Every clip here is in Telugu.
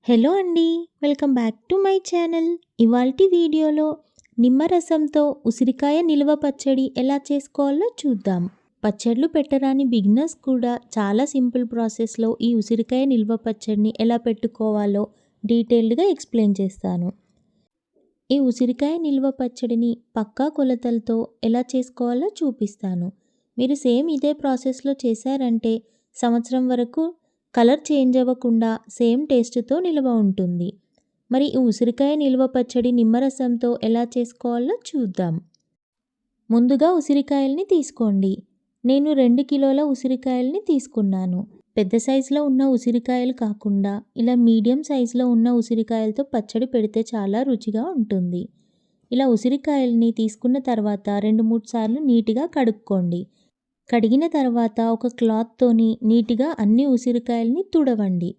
హలో అండి. Welcome back to my channel. ఇవాల్టి వీడియోలో నిమ్మరసంతో ఉసిరికాయ నిల్వ పచ్చడి ఎలా చేసుకోవాలో చూద్దాం. పచ్చళ్ళు పెట్టరాని బిగినర్స్ కూడా చాలా సింపుల్ ప్రాసెస్లో ఈ ఉసిరికాయ నిల్వ పచ్చడిని ఎలా పెట్టుకోవాలో డీటెయిల్డ్గా ఎక్స్ప్లెయిన్ చేస్తాను. ఈ ఉసిరికాయ నిల్వ పచ్చడిని పక్కా కొలతలతో ఎలా చేసుకోవాలో చూపిస్తాను. మీరు సేమ్ ఇదే ప్రాసెస్లో చేశారంటే సంవత్సరం వరకు కలర్ చేంజ్ అవ్వకుండా సేమ్ టేస్ట్తో నిల్వ ఉంటుంది. మరి ఈ ఉసిరికాయ నిల్వ పచ్చడి నిమ్మరసంతో ఎలా చేసుకోవాలో చూద్దాం. ముందుగా ఉసిరికాయల్ని తీసుకోండి. నేను 2 కిలోల ఉసిరికాయల్ని తీసుకున్నాను. పెద్ద సైజులో ఉన్న ఉసిరికాయలు కాకుండా ఇలా మీడియం సైజులో ఉన్న ఉసిరికాయలతో పచ్చడి పెడితే చాలా రుచిగా ఉంటుంది. ఇలా ఉసిరికాయల్ని తీసుకున్న తర్వాత 2-3 సార్లు నీట్గా కడుక్కోండి. కడిగిన తర్వాత ఒక క్లాత్తోని నీట్గా అన్ని ఉసిరికాయల్ని తుడవండి.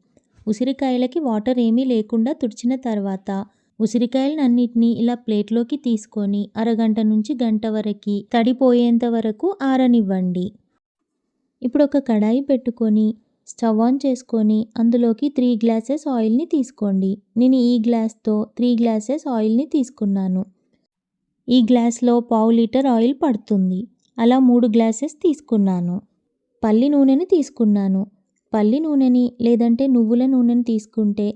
ఉసిరికాయలకి వాటర్ ఏమీ లేకుండా తుడిచిన తర్వాత ఉసిరికాయలన్నిటినీ ఇలా ప్లేట్లోకి తీసుకొని అరగంట నుంచి గంట వరకు తడిపోయేంత వరకు ఆరనివ్వండి. ఇప్పుడు ఒక కడాయి పెట్టుకొని స్టవ్ ఆన్ చేసుకొని అందులోకి 3 గ్లాసెస్ ఆయిల్ని తీసుకోండి. నేను ఈ గ్లాస్తో 3 గ్లాసెస్ ఆయిల్ని తీసుకున్నాను. ఈ గ్లాస్లో 1/2 లీటర్ ఆయిల్ పడుతుంది. అలా 3 గ్లాసెస్ తీసుకున్నాను. పల్లి నూనెని తీసుకున్నాను. పల్లి నూనెని లేదంటే నువ్వుల నూనెని తీసుకుంటే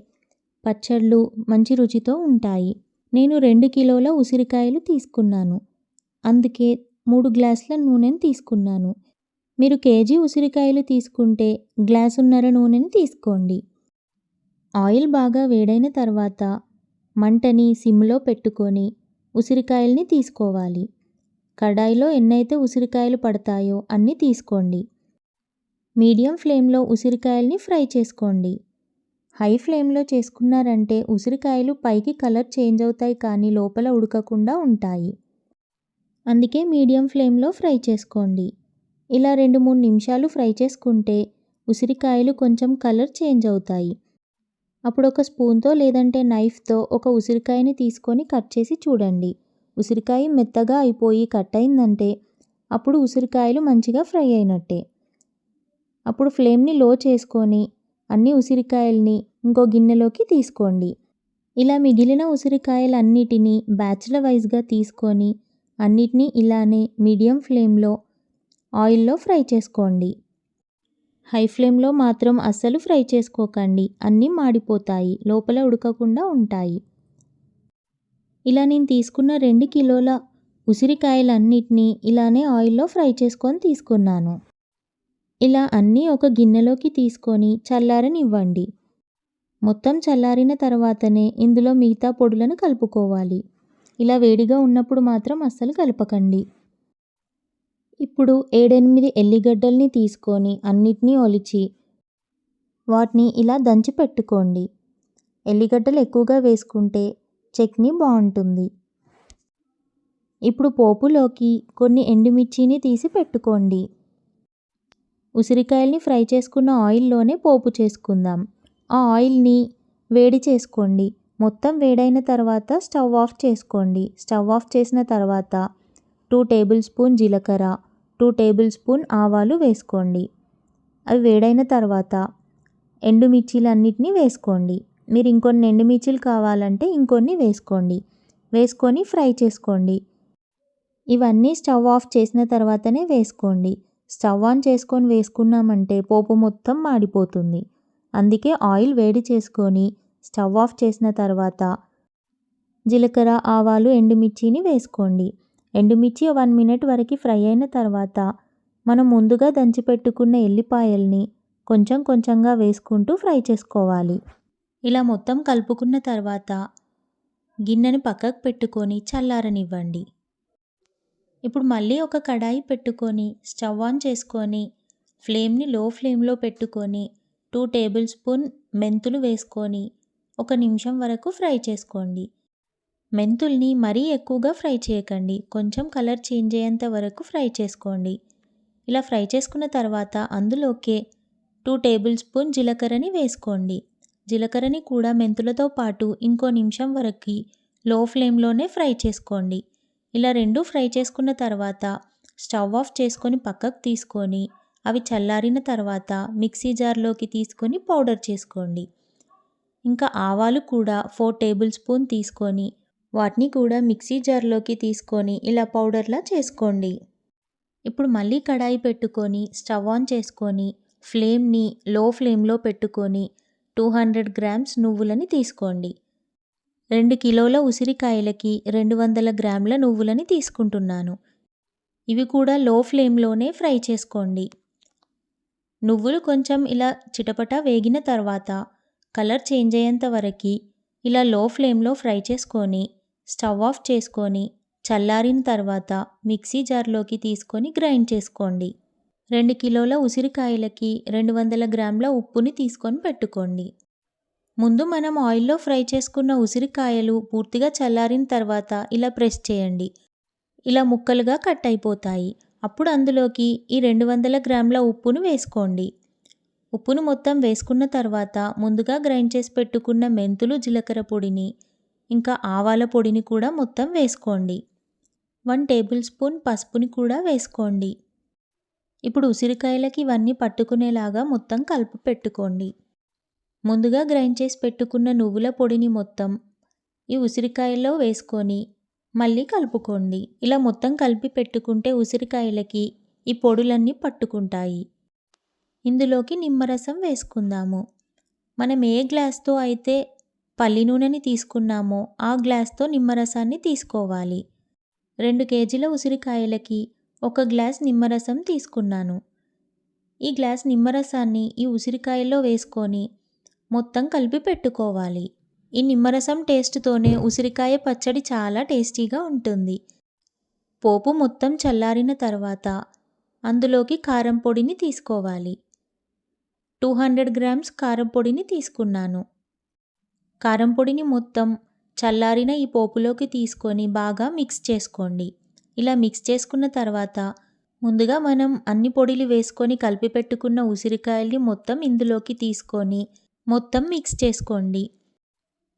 పచ్చళ్ళు మంచి రుచితో ఉంటాయి. నేను 2 కిలోల ఉసిరికాయలు తీసుకున్నాను. అందుకే 3 గ్లాసుల నూనెని తీసుకున్నాను. మీరు కేజీ ఉసిరికాయలు తీసుకుంటే గ్లాసున్నర నూనెని తీసుకోండి. ఆయిల్ బాగా వేడైన తర్వాత మంటని సిమ్లో పెట్టుకొని ఉసిరికాయల్ని తీసుకోవాలి. కడాయిలో ఎన్నైతే ఉసిరికాయలు పడతాయో అన్నీ తీసుకోండి. మీడియం ఫ్లేమ్లో ఉసిరికాయల్ని ఫ్రై చేసుకోండి. హై ఫ్లేమ్లో చేసుకున్నారంటే ఉసిరికాయలు పైకి కలర్ చేంజ్ అవుతాయి కానీ లోపల ఉడకకుండా ఉంటాయి. అందుకే మీడియం ఫ్లేమ్లో ఫ్రై చేసుకోండి. ఇలా 2-3 నిమిషాలు ఫ్రై చేసుకుంటే ఉసిరికాయలు కొంచెం కలర్ చేంజ్ అవుతాయి. అప్పుడు ఒక స్పూన్తో లేదంటే నైఫ్తో ఒక ఉసిరికాయని తీసుకొని కట్ చేసి చూడండి. ఉసిరికాయ మెత్తగా అయిపోయి కట్ అయిందంటే అప్పుడు ఉసిరికాయలు మంచిగా ఫ్రై అయినట్టే. అప్పుడు ఫ్లేమ్ని లో చేసుకొని అన్ని ఉసిరికాయల్ని ఇంకో గిన్నెలోకి తీసుకోండి. ఇలా మిగిలిన ఉసిరికాయలన్నిటినీ బ్యాచ్ల వైజ్గా తీసుకొని అన్నిటినీ ఇలానే మీడియం ఫ్లేమ్లో ఆయిల్లో ఫ్రై చేసుకోండి. హై ఫ్లేమ్లో మాత్రం అస్సలు ఫ్రై చేసుకోకండి. అన్నీ మాడిపోతాయి, లోపల ఉడకకుండా ఉంటాయి. ఇలా నేను తీసుకున్న 2 కిలోల ఉసిరికాయలన్నిటినీ ఇలానే ఆయిల్లో ఫ్రై చేసుకొని తీసుకున్నాను. ఇలా అన్నీ ఒక గిన్నెలోకి తీసుకొని చల్లారనివ్వండి. మొత్తం చల్లారిన తర్వాతనే ఇందులో మిగతా పొడులను కలుపుకోవాలి. ఇలా వేడిగా ఉన్నప్పుడు మాత్రం అస్సలు కలపకండి. ఇప్పుడు 7-8 ఎల్లిగడ్డల్ని తీసుకొని అన్నిటినీ ఒలిచి వాటిని ఇలా దంచి పెట్టుకోండి. ఎల్లిగడ్డలు ఎక్కువగా వేసుకుంటే చట్నీ బాగుంటుంది. ఇప్పుడు పోపులోకి కొన్ని ఎండుమిర్చిని తీసి పెట్టుకోండి. ఉసిరికాయల్ని ఫ్రై చేసుకున్న ఆయిల్లోనే పోపు చేసుకుందాం. ఆ ఆయిల్ని వేడి చేసుకోండి. మొత్తం వేడైన తర్వాత స్టవ్ ఆఫ్ చేసుకోండి. స్టవ్ ఆఫ్ చేసిన తర్వాత 2 టేబుల్ స్పూన్ జీలకర్ర, 2 టేబుల్ స్పూన్ ఆవాలు వేసుకోండి. అవి వేడైన తర్వాత ఎండుమిర్చీలన్నిటినీ వేసుకోండి. మీరు ఇంకొన్ని ఎండుమిర్చీలు కావాలంటే ఇంకొన్ని వేసుకోండి. వేసుకొని ఫ్రై చేసుకోండి. ఇవన్నీ స్టవ్ ఆఫ్ చేసిన తర్వాతనే వేసుకోండి. స్టవ్ ఆన్ చేసుకొని వేసుకున్నామంటే పోపు మొత్తం మాడిపోతుంది. అందుకే ఆయిల్ వేడి చేసుకొని స్టవ్ ఆఫ్ చేసిన తర్వాత జీలకర్ర, ఆవాలు, ఎండుమిర్చిని వేసుకోండి. ఎండుమిర్చి 1 మినిట్ వరకు ఫ్రై అయిన తర్వాత మనం ముందుగా దంచి పెట్టుకున్న ఎల్లిపాయల్ని కొంచెం కొంచెంగా వేసుకుంటూ ఫ్రై చేసుకోవాలి. ఇలా మొత్తం కలుపుకున్న తర్వాత గిన్నెని పక్కకు పెట్టుకొని చల్లారనివ్వండి. ఇప్పుడు మళ్ళీ ఒక కడాయి పెట్టుకొని స్టవ్ ఆన్ చేసుకొని ఫ్లేమ్ని లో ఫ్లేమ్లో పెట్టుకొని 2 టేబుల్ స్పూన్ మెంతులు వేసుకొని 1 నిమిషం వరకు ఫ్రై చేసుకోండి. మెంతుల్ని మరీ ఎక్కువగా ఫ్రై చేయకండి. కొంచెం కలర్ చేంజ్ అయ్యేంత వరకు ఫ్రై చేసుకోండి. ఇలా ఫ్రై చేసుకున్న తర్వాత అందులోకే 2 టేబుల్ స్పూన్ జీలకర్రని వేసుకోండి. జీలకర్రని కూడా మెంతులతో పాటు ఇంకో నిమిషం వరకు లో ఫ్లేమ్లోనే ఫ్రై చేసుకోండి. ఇలా 2 ఫ్రై చేసుకున్న తర్వాత స్టవ్ ఆఫ్ చేసుకొని పక్కకు తీసుకొని అవి చల్లారిన తర్వాత మిక్సీ జార్లోకి తీసుకొని పౌడర్ చేసుకోండి. ఇంకా ఆవాలు కూడా 4 టేబుల్ స్పూన్ తీసుకొని వాటిని కూడా మిక్సీ జార్లోకి తీసుకొని ఇలా పౌడర్లా చేసుకోండి. ఇప్పుడు మళ్ళీ కడాయి పెట్టుకొని స్టవ్ ఆన్ చేసుకొని ఫ్లేమ్ని లో ఫ్లేమ్లో పెట్టుకొని 200 గ్రామ్స్ నువ్వులని తీసుకోండి. 2 కిలోల ఉసిరికాయలకి 200 గ్రాముల నువ్వులని తీసుకుంటున్నాను. ఇవి కూడా లో ఫ్లేమ్లోనే ఫ్రై చేసుకోండి. నువ్వులు కొంచెం ఇలా చిటపట వేగిన తర్వాత కలర్ చేంజ్ అయ్యేంత వరకు ఇలా లో ఫ్లేమ్లో ఫ్రై చేసుకొని స్టవ్ ఆఫ్ చేసుకొని చల్లారిన తర్వాత మిక్సీ జార్లోకి తీసుకొని గ్రైండ్ చేసుకోండి. 2 కిలోల ఉసిరికాయలకి 200 గ్రాముల ఉప్పుని తీసుకొని పెట్టుకోండి. ముందు మనం ఆయిల్లో ఫ్రై చేసుకున్న ఉసిరికాయలు పూర్తిగా చల్లారిన తర్వాత ఇలా ప్రెస్ చేయండి. ఇలా ముక్కలుగా కట్ అయిపోతాయి. అప్పుడు అందులోకి ఈ 200 గ్రాముల ఉప్పును వేసుకోండి. ఉప్పును మొత్తం వేసుకున్న తర్వాత ముందుగా గ్రైండ్ చేసి పెట్టుకున్న మెంతులు, జీలకర్ర పొడిని ఇంకా ఆవాల పొడిని కూడా మొత్తం వేసుకోండి. 1 టేబుల్ స్పూన్ పసుపుని కూడా వేసుకోండి. ఇప్పుడు ఉసిరికాయలకి ఇవన్నీ పట్టుకునేలాగా మొత్తం కలిపి పెట్టుకోండి. ముందుగా గ్రైండ్ చేసి పెట్టుకున్న నువ్వుల పొడిని మొత్తం ఈ ఉసిరికాయల్లో వేసుకొని మళ్ళీ కలుపుకోండి. ఇలా మొత్తం కలిపి పెట్టుకుంటే ఉసిరికాయలకి ఈ పొడులన్నీ పట్టుకుంటాయి. ఇందులోకి నిమ్మరసం వేసుకుందాము. మనం ఏ గ్లాస్తో అయితే పల్లి నూనెని తీసుకున్నామో ఆ గ్లాస్తో నిమ్మరసాన్ని తీసుకోవాలి. 2 కేజీల ఉసిరికాయలకి 1 గ్లాస్ నిమ్మరసం తీసుకున్నాను. ఈ గ్లాస్ నిమ్మరసాన్ని ఈ ఉసిరికాయల్లో వేసుకొని మొత్తం కలిపి పెట్టుకోవాలి. ఈ నిమ్మరసం టేస్ట్తోనే ఉసిరికాయ పచ్చడి చాలా టేస్టీగా ఉంటుంది. పోపు మొత్తం చల్లారిన తర్వాత అందులోకి కారం పొడిని తీసుకోవాలి. 200 గ్రామ్స్ కారం పొడిని తీసుకున్నాను. కారం పొడిని మొత్తం చల్లారిన ఈ పోపులోకి తీసుకొని బాగా మిక్స్ చేసుకోండి. ఇలా మిక్స్ చేసుకున్న తర్వాత ముందుగా మనం అన్ని పొడిలు వేసుకొని కలిపి పెట్టుకున్న ఉసిరికాయల్ని మొత్తం ఇందులోకి తీసుకొని మొత్తం మిక్స్ చేసుకోండి.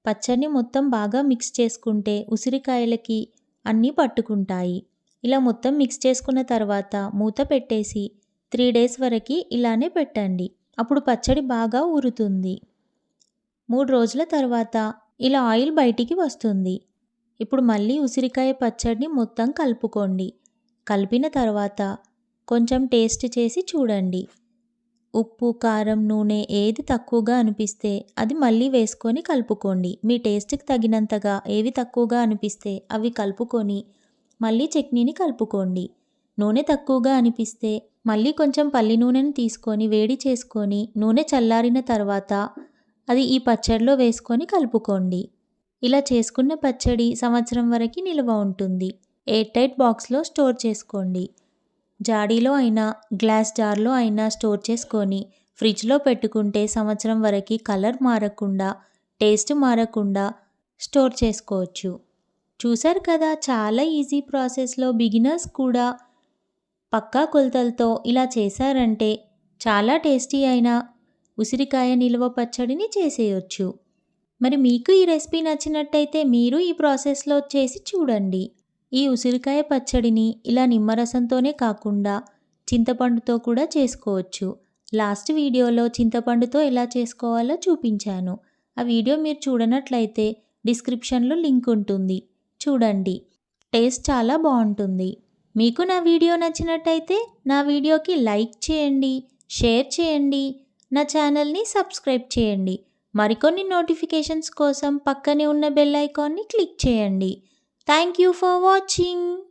పచ్చడిని మొత్తం బాగా మిక్స్ చేసుకుంటే ఉసిరికాయలకి అన్నీ పట్టుకుంటాయి. ఇలా మొత్తం మిక్స్ చేసుకున్న తర్వాత మూత పెట్టేసి 3 డేస్ వరకు ఇలానే పెట్టండి. అప్పుడు పచ్చడి బాగా ఊరుతుంది. 3 రోజుల తర్వాత ఇలా ఆయిల్ బయటికి వస్తుంది. ఇప్పుడు మళ్ళీ ఉసిరికాయ పచ్చడిని మొత్తం కలుపుకోండి. కలిపిన తర్వాత కొంచెం టేస్ట్ చేసి చూడండి. ఉప్పు, కారం, నూనె ఏది తక్కువగా అనిపిస్తే అది మళ్ళీ వేసుకొని కలుపుకోండి. మీ టేస్ట్కి తగినంతగా ఏవి తక్కువగా అనిపిస్తే అవి కలుపుకొని మళ్ళీ చట్నీని కలుపుకోండి. నూనె తక్కువగా అనిపిస్తే మళ్ళీ కొంచెం పల్లి నూనెని తీసుకొని వేడి చేసుకొని నూనె చల్లారిన తర్వాత అది ఈ పచ్చడిలో వేసుకొని కలుపుకోండి. ఇలా చేసుకున్న పచ్చడి సంవత్సరం వరకు నిల్వ ఉంటుంది. ఎయిర్ టైట్ బాక్స్లో స్టోర్ చేసుకోండి. జాడీలో అయినా గ్లాస్ జార్లో అయినా స్టోర్ చేసుకొని ఫ్రిడ్జ్లో పెట్టుకుంటే సంవత్సరం వరకు కలర్ మారకుండా టేస్ట్ మారకుండా స్టోర్ చేసుకోవచ్చు. చూసారు కదా, చాలా ఈజీ ప్రాసెస్లో బిగినర్స్ కూడా పక్కా కొలతలతో ఇలా చేశారంటే చాలా టేస్టీ అయిన ఉసిరికాయ నిల్వ పచ్చడిని చేసేయచ్చు. మరి మీకు ఈ రెసిపీ నచ్చినట్టయితే మీరు ఈ ప్రాసెస్లో చేసి చూడండి. ఈ ఉసిరికాయ పచ్చడిని ఇలా నిమ్మరసంతోనే కాకుండా చింతపండుతో కూడా చేసుకోవచ్చు. లాస్ట్ వీడియోలో చింతపండుతో ఎలా చేసుకోవాలో చూపించాను. ఆ వీడియో మీరు చూడనట్లయితే డిస్క్రిప్షన్లో లింక్ ఉంటుంది, చూడండి. టేస్ట్ చాలా బాగుంటుంది. మీకు నా వీడియో నచ్చినట్టయితే నా వీడియోకి లైక్ చేయండి, షేర్ చేయండి, నా ఛానల్ని సబ్స్క్రైబ్ చేయండి. మరికొన్ని నోటిఫికేషన్స్ కోసం పక్కనే ఉన్న బెల్ ఐకాన్ని క్లిక్ చేయండి. Thank you for watching.